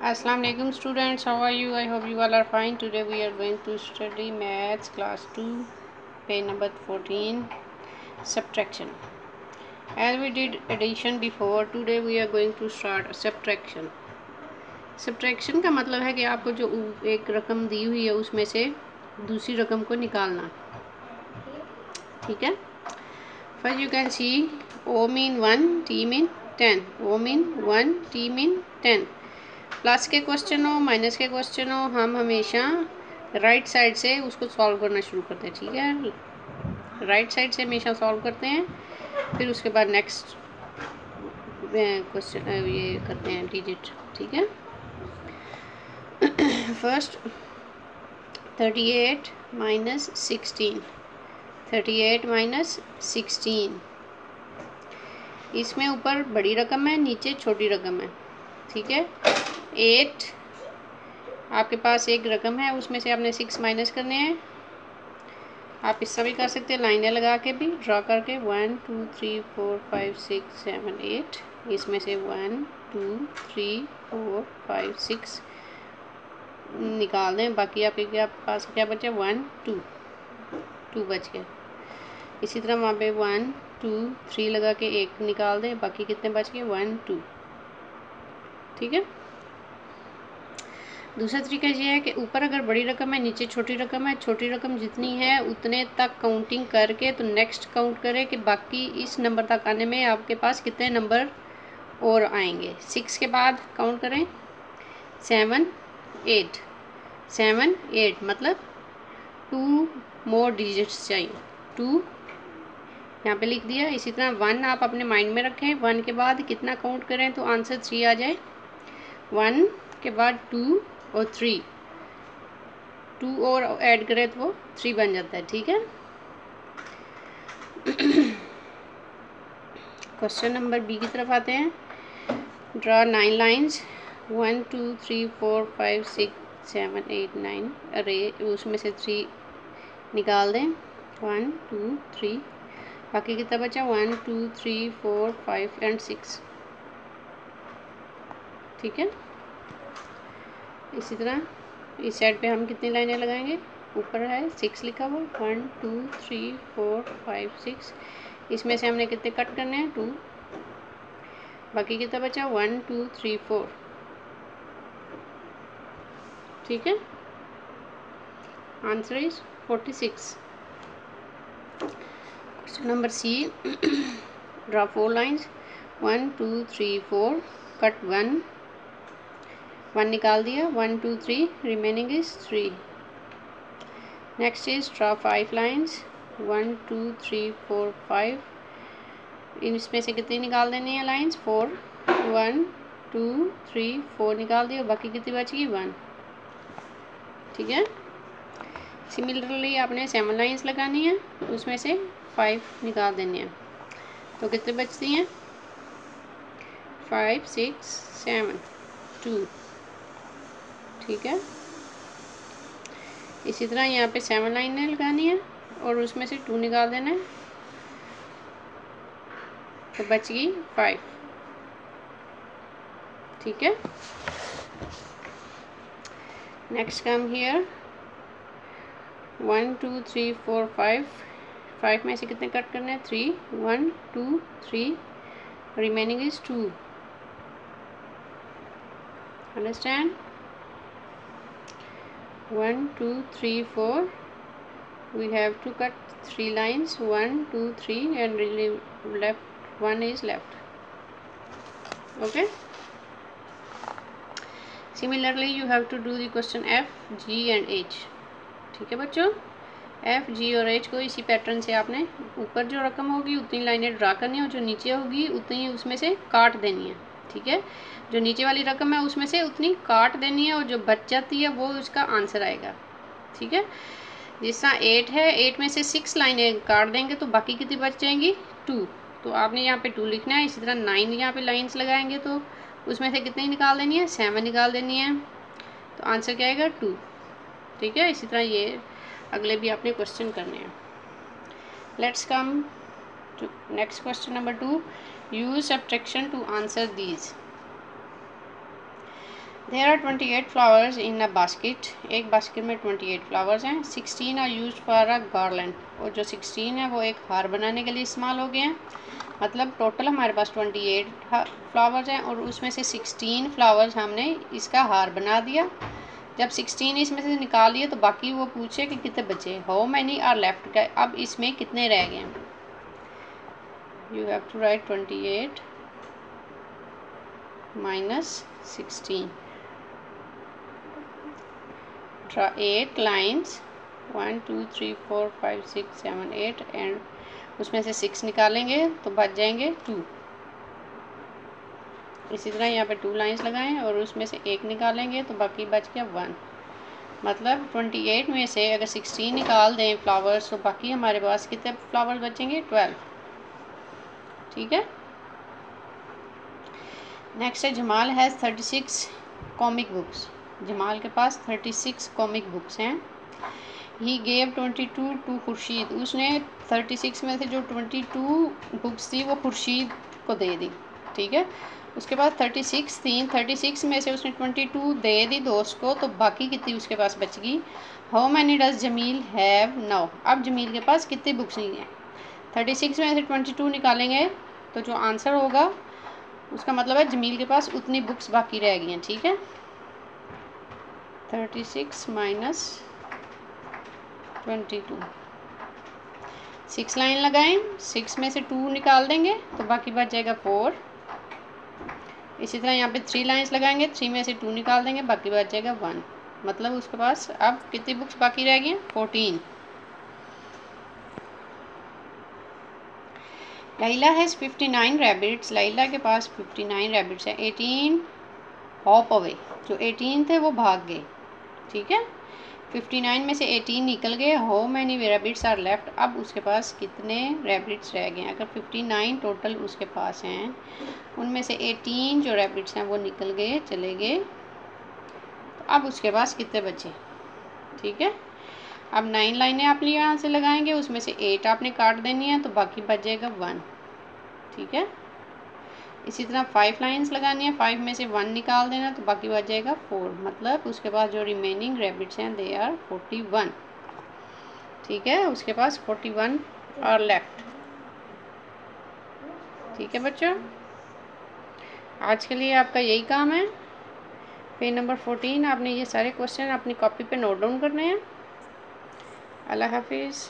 Assalamu alaikum students, how are you? I hope you all are fine. Today we are going to study maths class 2 page number 14 subtraction. As we did addition before, today we are going to start subtraction. Subtraction का मतलब है कि आपको जो एक रकम दी हुई है उसमें से दूसरी रकम को निकालना, ठीक है. First you can see O mean 1, T mean 10. O mean 1, T mean 10. Plus के क्वेश्चन हो, माइनस के क्वेश्चन हो, हम हमेशा राइट साइड से उसको सॉल्व करना शुरू करते हैं, ठीक है. राइट साइड से हमेशा सॉल्व करते हैं, फिर उसके बाद नेक्स्ट क्वेश्चन ये करते हैं डिजिट, ठीक है. First 38 minus 16, 38 minus 16. इसमें ऊपर बड़ी रकम है, नीचे छोटी रकम है, ठीक है. 8 आपके पास एक रकम है, उसमें से आपने 6 माइनस करने हैं. आप इससे भी कर सकते हैं, लाइनें लगा के भी, ड्रा करके. 1 2 3 4 5 6 7 8. इसमें से 1 2 3 4 5 6 निकाल दें. बाकी आपके पास क्या बचा? 1 2 बच गया. इसी तरह वहाँ पे 1 2 3 लगा के एक निकाल दें. बाकी कितने बच गए? 1 2, ठीक है. दूसरा तरीका ये है कि ऊपर अगर बड़ी रकम है, नीचे छोटी रकम है, छोटी रकम जितनी है उतने तक काउंटिंग करके तो नेक्स्ट काउंट करें कि बाकी इस नंबर तक आने में आपके पास कितने नंबर और आएंगे. 6 के बाद काउंट करें 7 8, 7 8 मतलब 2 मोर डिजिट्स चाहिए. 2 यहाँ पे लिख दिया. इसी तरह 1 आप अपने माइंड में रखें. 1 के बाद कितना काउंट करें तो आंसर 3 आ जाए. 1 के बाद 2 और 3, 2 और ऐड करें तो वो 3 बन जाता है, ठीक है. क्वेश्चन नंबर बी की तरफ आते हैं. Draw 9 lines. 1 2 3 4 5 6 7 8 9. अरे उसमें से 3 निकाल दें. 1 2 3. बाकी कितना बचा? 1 2 3 4 5 एंड 6, ठीक है. इसी तरह इस साइड पे हम कितनी लाइनें लगाएंगे? ऊपर है 6 लिखा हुआ. 1 2 3 4 5 6. इसमें से हमने कितने कट करने हैं? 2. बाकी कितना बचा? 1 2 3 4, ठीक है. Answer is 46. Question number C. Draw 4 lines. 1 2 3 4. Cut 1 निकाल दिया. 1 2 3. Remaining is 3. Next is draw 5 lines. 1 2 3 4 5. इसमें से कितनी निकाल देनी है लाइन्स? 4. 1 2 3 4 निकाल दिया. बाकी कितनी बचेगी? 1, ठीक है. सिमिलरली आपने 7 लाइन्स लगानी है, उसमें से 5 निकाल देनी है. तो कितने बचती हैं? 5 6 7 2, ठीक है. इसी तरह यहाँ पे 7 लाइनें लगानी है और उसमें से 2 निकाल देना है, तो बच गई 5, ठीक है. Next come here. 1 2 3 4 5. 5 में से कितने कट करने हैं? 3. 1 2 3. Remaining is 2. Understand? 1 2 3 4. we have to cut 3 lines. 1 2 3 and really left 1 is left. Okay, similarly you have to do the question F G and H, ठीक है बच्चों. F G और H को इसी पैटर्न से आपने ऊपर जो रकम होगी उतनी लाइनें ड्रा करनी है और जो नीचे होगी उतनी उसमें से काट देनी है, ठीक है. जो नीचे वाली रकम है उसमें से उतनी काट देनी है और जो बच जाती है वो उसका आंसर आएगा, ठीक है. जिस तरह 8 है, 8 में से 6 लाइनें काट देंगे तो बाकी कितनी बच जाएंगी? 2. तो आपने यहाँ पे 2 लिखना है. इसी तरह 9 यहाँ पे लाइन्स लगाएंगे तो उसमें से कितनी निकाल देनी है? 7 निकाल देनी है. तो आंसर क्या आएगा? 2, ठीक है. इसी तरह ये अगले भी आपने क्वेश्चन करने हैं. Let's come to next question number 2. Use subtraction to answer these. There are 28 flowers in a basket. एक बास्केट में 28 फ्लावर्स हैं। 16 are used for a garland. और जो 16 है वो एक हार बनाने के लिए इस्तेमाल हो गए हैं। मतलब टोटल हमारे पास 28 फ्लावर्स हैं और उसमें से 16 फ्लावर्स हमने इसका हार बना दिया। जब 16 इसमें से निकाल लिए तो बाकी वो पूछे कि कितने बचे, हाउ मैनी आर लेफ्ट। अब इसमें कितने रह गए हैं। You have to write 28 minus 16। Draw 8 lines 1 2 3 4 5 6 7 8 and उसमें से 6 निकालेंगे तो बच जाएंगे 2। इसी तरह यहाँ पे 2 लाइंस लगाएं और उसमें से 1 निकालेंगे तो बाकी बच गया 1। मतलब 28 में से अगर 16 निकाल दें फ्लावर्स तो बाकी हमारे पास कितने फ्लावर्स बचेंगे, 12। ठीक है। नेक्स्ट है Jamal has 36 comic books. Jamal के पास 36 कॉमिक बुक्स हैं। He gave 22 to Khurshid. उसने 36 में से जो 22 बुक्स थी वो खुर्शीद को दे दी। ठीक है। उसके बाद 36 थी, 36 में से उसने 22 दे दी दोस्त को, तो बाकी कितनी उसके पास बच गई। How many does Jamil have now. अब जमील के पास कितनी बुक्स नहीं है। 36 में से 22 निकालेंगे तो जो आंसर होगा उसका मतलब है जमील के पास उतनी बुक्स बाकी रह गई हैं। ठीक है। 36 माइनस 22, 6 लाइन लगाएं। 6 में से 2 निकाल देंगे तो बाकी बच जाएगा 4। इसी तरह यहाँ पे 3 लाइंस लगाएंगे। 3 में से 2 निकाल देंगे बाकी बच जाएगा 1। मतलब उसके पास अब कितनी बुक्स बाकी रह गई, 14। Laila has 59 rabbits. लैला के पास 59 रैबिट्स हैं। 18 हॉप अवे। जो 18 थे वो भाग गए। ठीक है। 59 में से 18 निकल गए। How many rabbits are left. अब उसके पास कितने रैबिट्स रह गए। अगर 59 टोटल उसके पास हैं उनमें से 18 जो रैबिट्स हैं वो निकल गए, चले गए। तो अब उसके पास कितने बचे। ठीक है। अब 9 लाइनें आप यहाँ से लगाएंगे, उसमें से 8 आपने काट देनी है तो बाकी बच जाएगा 1। ठीक है। इसी तरह 5 लाइंस लगानी है। 5 में से 1 निकाल देना तो बाकी बच जाएगा 4। मतलब उसके पास जो रिमेनिंग रैबिट्स हैं दे आर 41। ठीक है। उसके पास 41 आर लेफ्ट। ठीक है बच्चों, आज के लिए आपका यही काम है। पेज नंबर 14 आपने ये सारे क्वेश्चन अपनी कॉपी पे नोट डाउन करने हैं। अल्लाह हाफिज़।